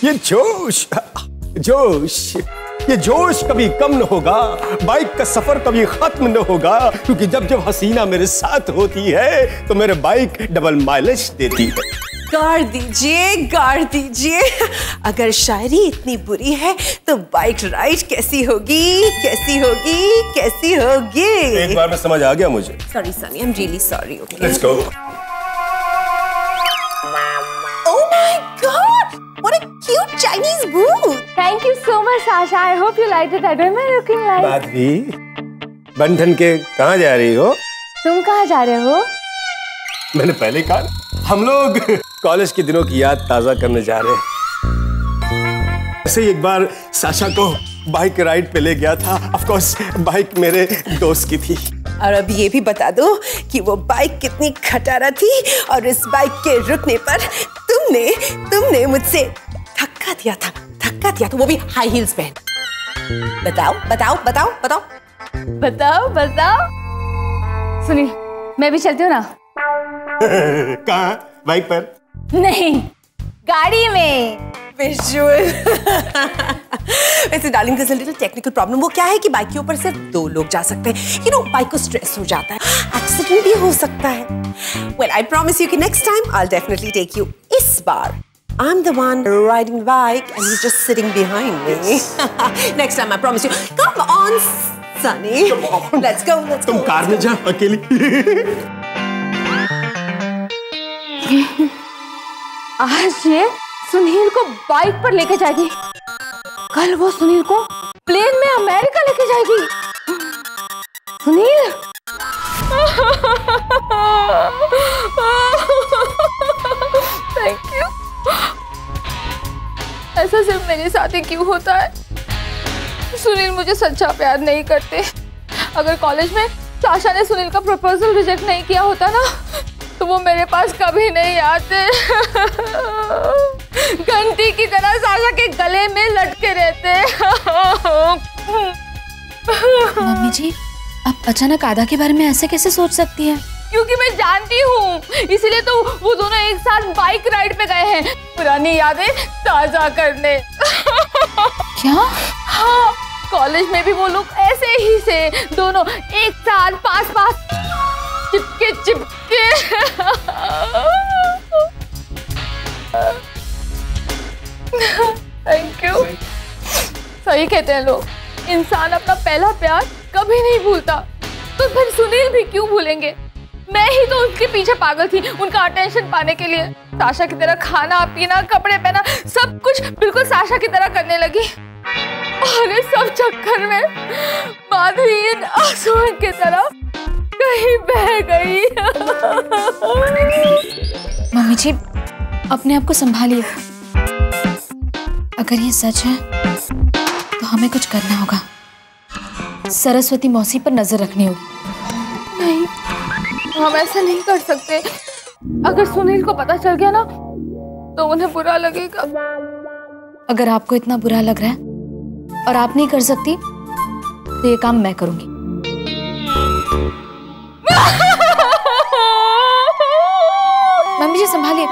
ये जोश जोश ये जोश कभी कम न होगा, बाइक का सफर कभी खत्म न होगा, क्योंकि जब जब हसीना मेरे साथ होती है तो मेरे बाइक डबल माइलेज देती है। गाड़ दीजिए। अगर शायरी इतनी बुरी है तो बाइक राइड कैसी होगी? एक बार में समझ आ गया मुझे। Sorry Sunny, I am really sorry. Okay let's go. Oh my God! What a cute Chinese booth! Thank you so much, Sasha. I hope you liked it. What am I looking like? Madhavi, बंधन के कहाँ जा रही हो? तुम कहाँ जा रहे हो? मैंने पहले कहा, हम लोग कॉलेज के दिनों की याद ताजा करने जा रहे हैं। ऐसे ही एक बार साशा को बाइक राइड पे ले गया था। ऑफ कोर्स बाइक मेरे दोस्त की थी। और अब ये भी बता दो कि वो बाइक कितनी खटारा थी और इस बाइक के रुकने पर तुमने मुझसे धक्का दिया था, वो भी हाई हील्स पहन। बताओ। सुनिए, मैं भी चलती हूँ ना। कहाँ? बाइक पर? नहीं, गाड़ी में। विजुअल। वैसे darling there's a little technical problem। वो क्या है कि बाइक के ऊपर सिर्फ 2 लोग जा सकते हैं। बाइक को स्ट्रेस हो जाता है, एक्सीडेंट भी हो सकता है। Well, I promise you कि next time I'll definitely take you। इस बार I'm the one riding the bike and he's just sitting behind me। Next time I promise you। Come on, Sunny। Let's go। तुम car में जा अकेली। आज ये सुनील को bike पर लेके जाएगी, कल वो सुनील को प्लेन में अमेरिका लेके जाएगी। सुनील। Thank you. ऐसा सिर्फ मेरे साथ ही क्यों होता है? सुनील मुझे सच्चा प्यार नहीं करते। अगर कॉलेज में साशा ने सुनील का प्रपोजल रिजेक्ट नहीं किया होता ना, तो वो मेरे पास कभी नहीं आते। घंटी की तरह साशा के गले में लटके रहते। मम्मी जी, आप अचानक आदा के बारे में ऐसे कैसे सोच सकती हैं? क्योंकि मैं जानती हूँ, इसीलिए तो वो दोनों एक साथ बाइक राइड पे गए हैं, पुरानी यादें ताजा करने। क्या? हाँ, कॉलेज में भी वो लोग ऐसे ही से दोनों एक साथ पास चिपके। Thank you. सही कहते हैं लोग, इंसान अपना पहला प्यार कभी नहीं भूलता, तो फिर सुनील भी क्यों भूलेंगे? मैं ही तो उसके पीछे पागल थी, उनका अटेंशन पाने के लिए। साशा की तरह खाना पीना कपड़े पहना सब कुछ बिल्कुल साशा की तरह करने लगी। और इस सब चक्कर में माधवी इन आंसुओं की तरह कहीं बह गई। मम्मी जी, अपने आप को संभालिए। अगर ये सच है तो हमें कुछ करना होगा। सरस्वती मौसी पर नजर रखनी होगी। नहीं, हम ऐसा नहीं कर सकते। अगर सुनील को पता चल गया ना, तो उन्हें बुरा लगेगा। अगर आपको इतना बुरा लग रहा है और आप नहीं कर सकती, तो ये काम मैं करूंगी। मम्मी जी संभालिए।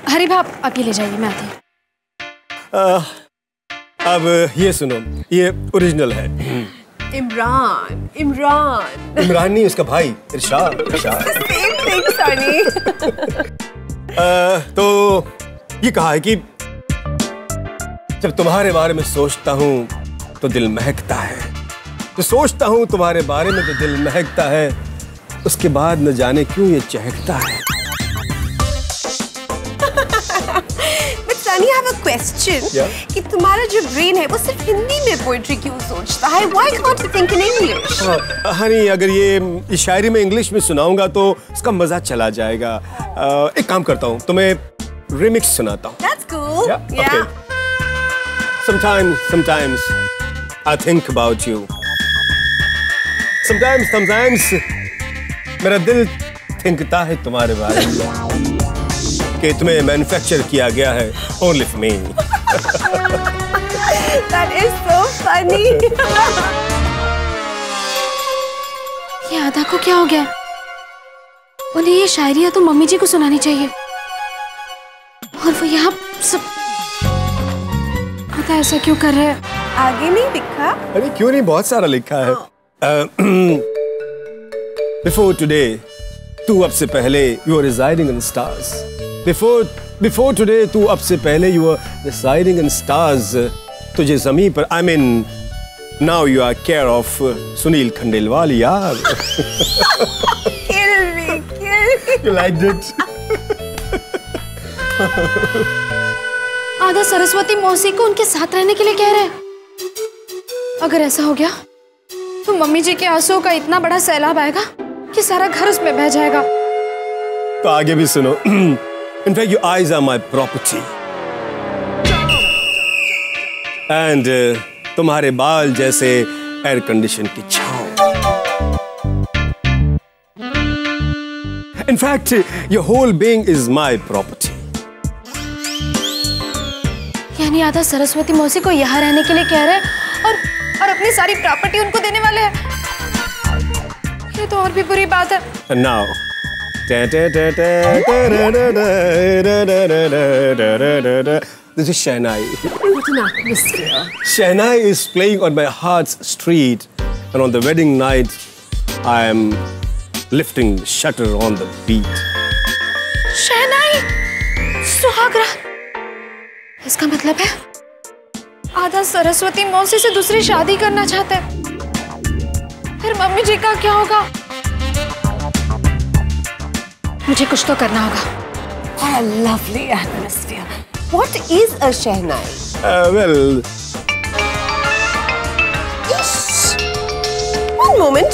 हरी भाप आप ये ले जाइए, मैं आती हूँ। अब ये सुनो, ये ओरिजिनल है। इमरान, इमरान। इमरान नहीं, उसका भाई इरशाद। इरशाद। Same thing, Sunny. तो ये कहा है कि जब तुम्हारे बारे में सोचता हूँ तो दिल महकता है, जो सोचता हूँ तुम्हारे बारे में तो दिल महकता है, उसके बाद न जाने क्यों ये चहकता है। But Sunny, I have a question. Yeah? कि तुम्हारा जो ब्रेन है वो सिर्फ हिंदी में पोएट्री क्यों सोचता है? Why can't you think in English? Honey, अगर ये शायरी में इंग्लिश में सुनाऊंगा तो उसका मजा चला जाएगा। एक काम करता हूँ, तुम्हें रिमिक्स सुनाता हूँ। That's cool. Yeah? Okay. Sometimes I think about you. Sometimes मेरा दिल थिंकता है तुम्हारे बारे में कि तुम्हें मैन्युफैक्चर किया गया है only for me. That is so funny. ये आधा को क्या हो गया? उन्हें ये शायरियाँ तो मम्मी जी को सुनानी चाहिए, और वो यहाँ सब आधा ऐसा क्यों कर रहे हैं? आगे नहीं लिखा? अरे क्यों नहीं, बहुत सारा लिखा है। Before today, तू अब से पहले you were residing in stars. Before today, तू अब से पहले you were residing in stars. तुझे ज़मीन पर I mean now you are care of Sunil Khandelwal यार। Kill me. You liked it? आधा सरस्वती मौसी को उनके साथ रहने के लिए कह रहे हैं। अगर ऐसा हो गया तो मम्मी जी के आंसुओं का इतना बड़ा सैलाब आएगा कि सारा घर उसमें बह जाएगा। तो आगे भी सुनो। In fact, your eyes are my property. And तुम्हारे बाल जैसे एयर कंडीशन की छांव। In fact, your whole being is my property. यानी आधा सरस्वती मौसी को यहाँ रहने के लिए कह रहे हैं और अपनी सारी प्रॉपर्टी उनको देने वाले हैं। ये तो और भी बुरी बात है। And now, this is Shehnai. What an atmosphere. Shehnai is playing on my heart's street, and on the wedding night, I am lifting the shutter on the beat. शहनाई, सुहागरात। इसका मतलब है आधा सरस्वती मौसी से दूसरी शादी करना चाहते हैं। फिर मम्मी जी का क्या होगा? मुझे कुछ तो करना होगा। What a lovely atmosphere. What is a shehnai? Well, Ish. One moment.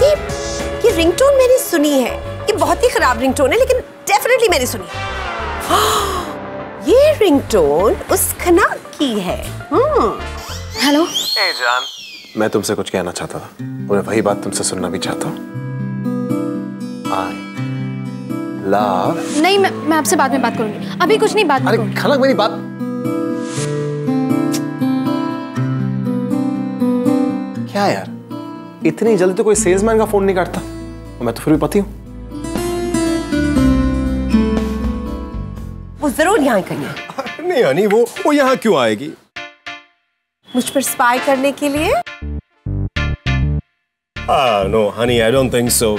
ये रिंगटोन मैंने सुनी है। ये बहुत ही खराब रिंगटोन है, लेकिन डेफिनेटली मैंने सुनी है। ये रिंगटोन उस खना की है। हेलो। ए जान, मैं तुमसे कुछ कहना चाहता था और मैं वही बात तुमसे सुनना भी चाहता हूँ। I love। नहीं, मैं आपसे बाद में बात करूंगी। अभी कुछ नहीं, बात में अरे करूंगी। खलक, मेरी बात। क्या यार, इतनी जल्दी तो कोई सेल्समैन का फोन नहीं काटता, और मैं तो फिर भी पति हूँ। वो जरूर यहाँ कहीं है। नहीं हनी, वो यहाँ क्यों आएगी? मुझ पर स्पाई करने के लिए? No, honey, I don't think so.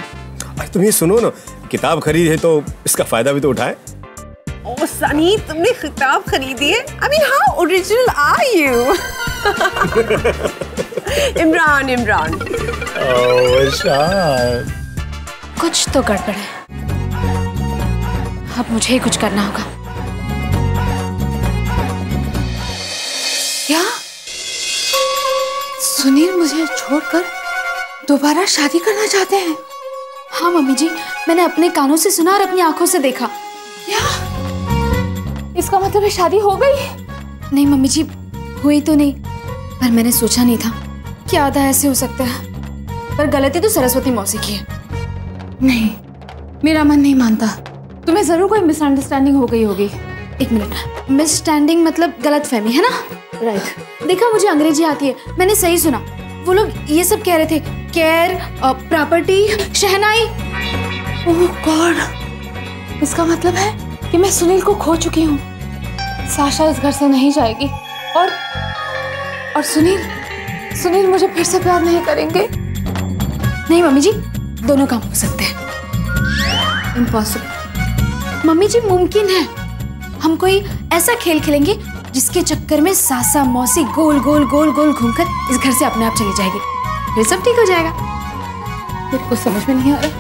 अरे तुम ये सुनो ना, किताब खरीदी है तो इसका फायदा भी तो उठाए। ओह सनी, तुमने किताब खरीदी है? I mean, how original are you? Imran. कुछ तो गड़बड़ है। अब मुझे ही कुछ करना होगा। क्या सुनील मुझे छोड़कर दोबारा शादी करना चाहते हैं? हाँ मम्मी जी, मैंने अपने कानों से सुना और अपनी आंखों से देखा। क्या इसका मतलब है शादी हो गई? नहीं मम्मी जी, हुई तो नहीं, पर मैंने सोचा नहीं था कि आधा ऐसे हो सकता है। पर गलती तो सरस्वती मौसी की है। नहीं, मेरा मन नहीं मानता। तुम्हें जरूर कोई मिसअंडरस्टैंडिंग हो गई होगी। एक मिनट, मिसस्टैंडिंग मतलब गलतफहमी है ना? राइट। देखा, मुझे अंग्रेजी आती है, मैंने सही सुना। वो लोग ये सब कह रहे थे, केयर, प्रॉपर्टी, शहनाई। ओह गॉड, इसका मतलब है कि मैं सुनील को खो चुकी हूँ। साशा इस घर से नहीं जाएगी और सुनील मुझे फिर से प्यार नहीं करेंगे। नहीं मम्मी जी, दोनों काम हो सकते हैं। इम्पॉसिबल। मम्मी जी मुमकिन है, हम कोई ऐसा खेल खेलेंगे जिसके चक्कर में सासा मौसी गोल गोल गोल गोल घूमकर इस घर से अपने आप चली जाएगी, फिर सब ठीक हो जाएगा। मेरे को समझ में नहीं आ रहा।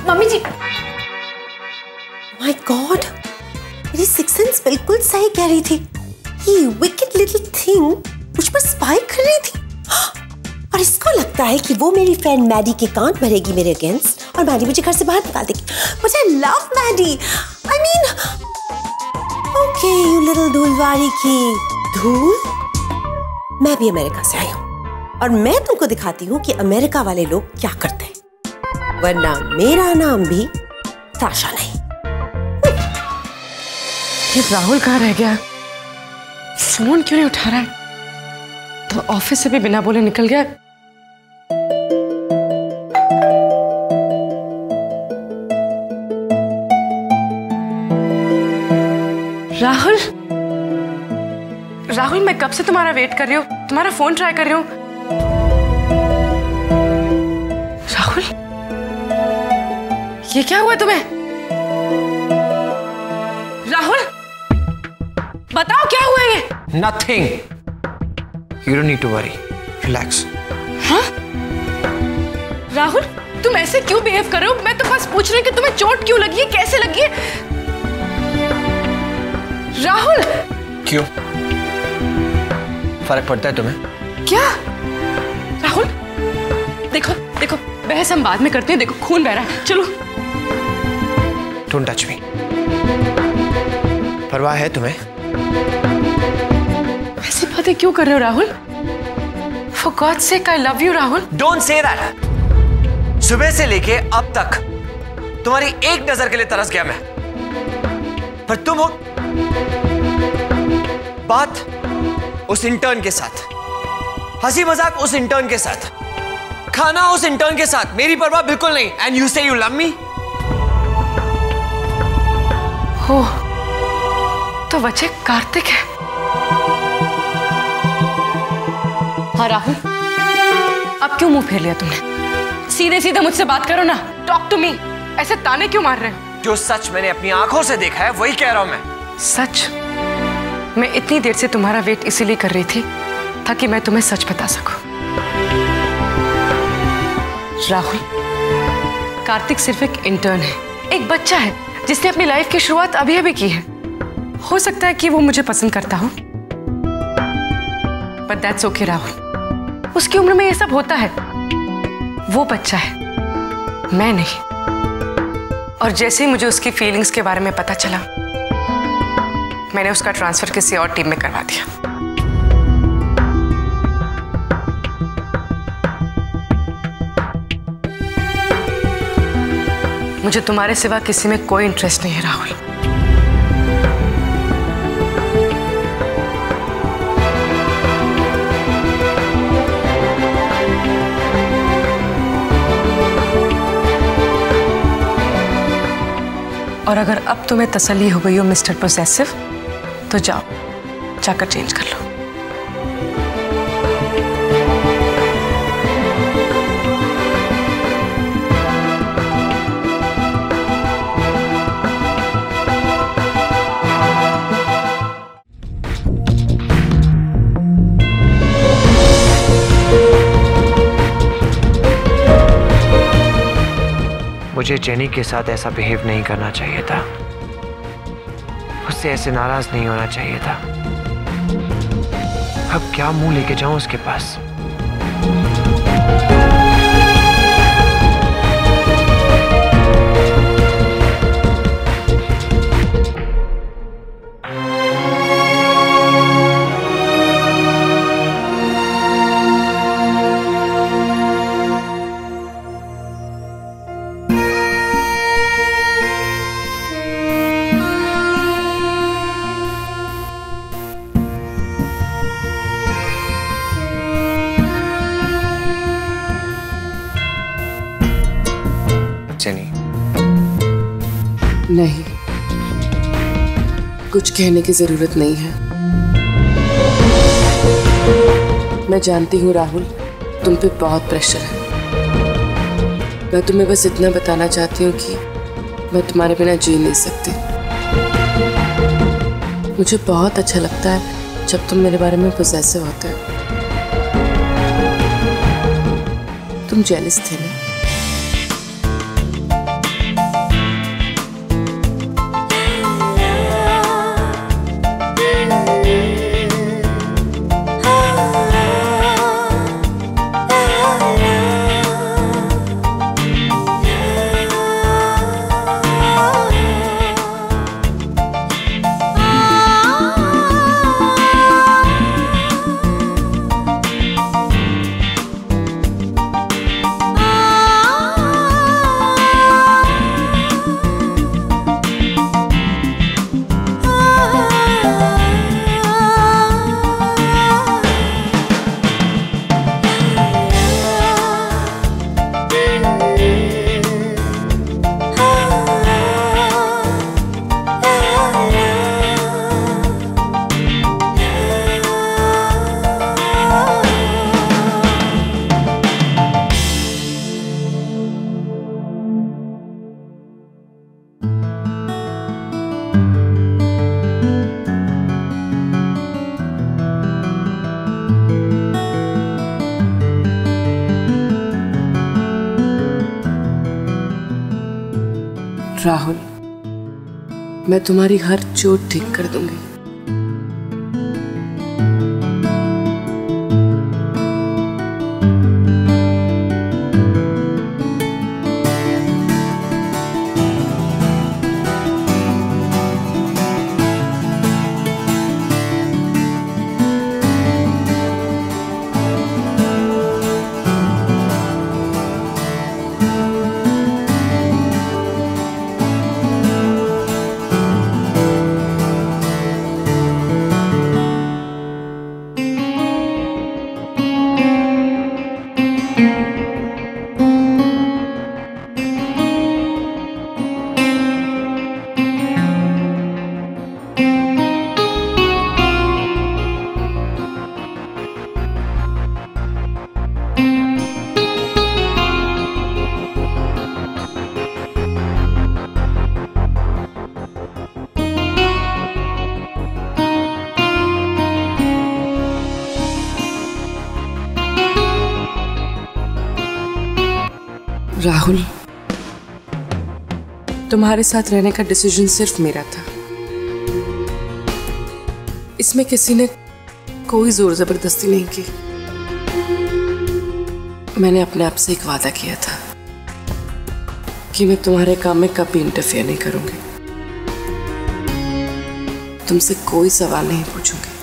मम्मी जी। माय गॉड, मेरी सिक्स सेंस बिल्कुल सही कह रही थी। ये विकेड लिटिल थिंग मुझ पर स्पाई कर रही थी और इसको लगता है कि वो मेरी फ्रेंड मैडी के कान भरेगी मेरे अगेंस्ट और मैडी मुझे घर से बाहर निकाल देगी। But I love Maddy. I mean okay you little धूलवारी की धूल। मैं भी अमेरिका से आई हूँ और मैं तुमको दिखाती हूँ कि अमेरिका वाले लोग क्या करते हैं, वरना मेरा नाम भी साशा नहीं। ये राहुल कहाँ रह गया? फोन क्यों नहीं उठा रहा है? तो ऑफिस से भी बिना बोले निकल गया। राहुल मैं कब से तुम्हारा वेट कर रही हूँ, तुम्हारा फोन ट्राई कर रही हूँ। राहुल ये क्या हुआ तुम्हें? राहुल बताओ क्या हुआ ये? Nothing. You don't need to worry. Relax. हाँ? राहुल तुम ऐसे क्यों बिहेव कर रहे हो? मैं तो बस पूछ रही हूँ कि तुम्हें चोट क्यों लगी है, कैसे लगी है? राहुल क्यों? फर्क पड़ता है तुम्हें? क्या? राहुल देखो देखो, बहस हम बाद में करते हैं। देखो खून बह रहा है, चलो। Don't touch me. परवाह है तुम्हें? ऐसी बातें क्यों कर रहे हो Rahul? For God's sake, I love you Rahul. Don't say that. सुबह से लेके अब तक तुम्हारी एक नजर के लिए तरस गया मैं, पर तुम हो बात उस इंटर्न के साथ, हंसी मजाक उस इंटर्न के साथ, खाना उस इंटर्न के साथ, मेरी परवाह बिल्कुल नहीं। And you say you love me? हो तो वजह कार्तिक है। हाँ राहुल अब क्यों मुंह फेर लिया तुमने? सीधे सीधे मुझसे बात करो ना, टॉक टू मी। ऐसे ताने क्यों मार रहे हो? जो सच मैंने अपनी आंखों से देखा है वही कह रहा हूं मैं। सच? मैं इतनी देर से तुम्हारा वेट इसीलिए कर रही थी ताकि मैं तुम्हें सच बता सकूं। राहुल कार्तिक सिर्फ एक इंटर्न है, एक बच्चा है जिसने अपनी लाइफ की शुरुआत अभी अभी की है। हो सकता है कि वो मुझे पसंद करता हो, बट दैट्स ओके राहुल। उसकी उम्र में ये सब होता है। वो बच्चा है, मैं नहीं। और जैसे ही मुझे उसकी फीलिंग्स के बारे में पता चला, मैंने उसका ट्रांसफर किसी और टीम में करवा दिया। मुझे तुम्हारे सिवा किसी में कोई इंटरेस्ट नहीं है राहुल। और अगर अब तुम्हें तसल्ली हो गई हो मिस्टर पोसेसिव, तो जाओ जाकर चेंज कर लो। मुझे जेनी के साथ ऐसा बिहेव नहीं करना चाहिए था, उससे ऐसे नाराज नहीं होना चाहिए था। अब क्या मुंह लेके जाऊं उसके पास? नहीं, कुछ कहने की जरूरत नहीं है। मैं जानती हूँ राहुल, तुम पे बहुत प्रेशर है। मैं तुम्हें बस इतना बताना चाहती हूँ कि मैं तुम्हारे बिना जी नहीं सकती। मुझे बहुत अच्छा लगता है जब तुम मेरे बारे में पॉसेसिव होते हो। तुम जेलस थे ना? राहुल, मैं तुम्हारी हर चोट ठीक कर दूंगी। राहुल, तुम्हारे साथ रहने का डिसीजन सिर्फ मेरा था। इसमें किसी ने कोई जोर जबरदस्ती नहीं की। मैंने अपने आप से एक वादा किया था कि मैं तुम्हारे काम में कभी इंटरफेयर नहीं करूंगी, तुमसे कोई सवाल नहीं पूछूंगी।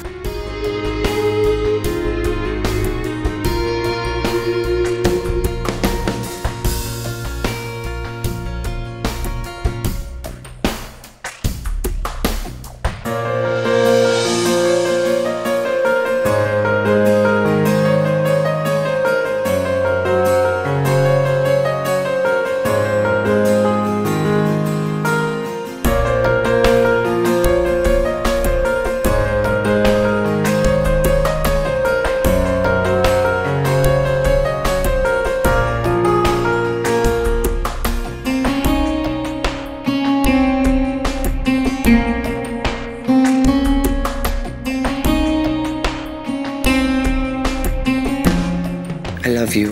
I love you.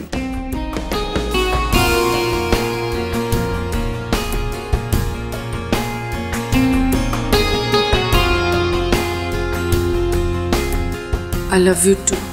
I love you too.